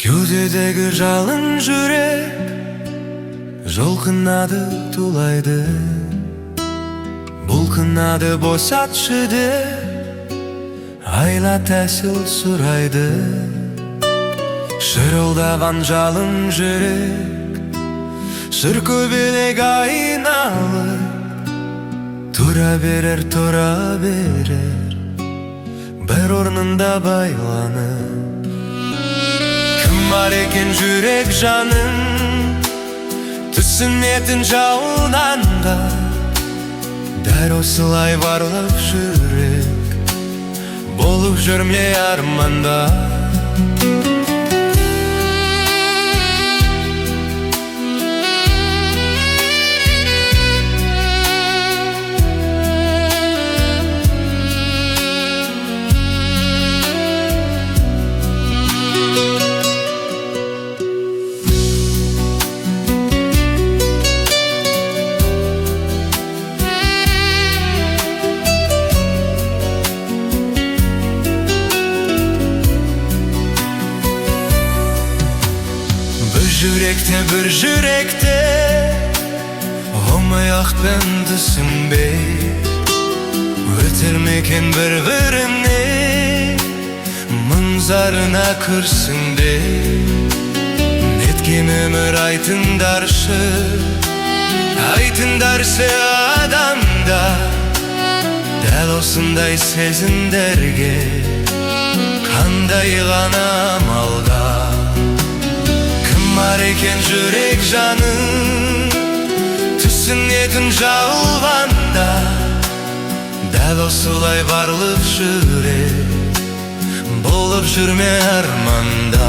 Кеудедегі жалын жүрек жолқынады тулайды, бұлқынады босатшы деп айла тәсіл сұрайды. Шырылдаған жалын жүрек шыр көбелек айналып тұра берер бір орнында байланып. Кім бар екен жүрек жанын түсінетін жалғанда, дәл осылай барлық жүрек болып жүрме арманда. Bir жүректе оңай ақпен түсінбей өтер мекен бір-біріне мұң-зарына күрсінбе. Неткен өмір айтындаршы адамда, дәл осындай сезімдерге қандай ғана амалда. Бар екен жүрек жанын түсінетін жалғанда, дәл осылай барлық жүрек болып жүрме арманда.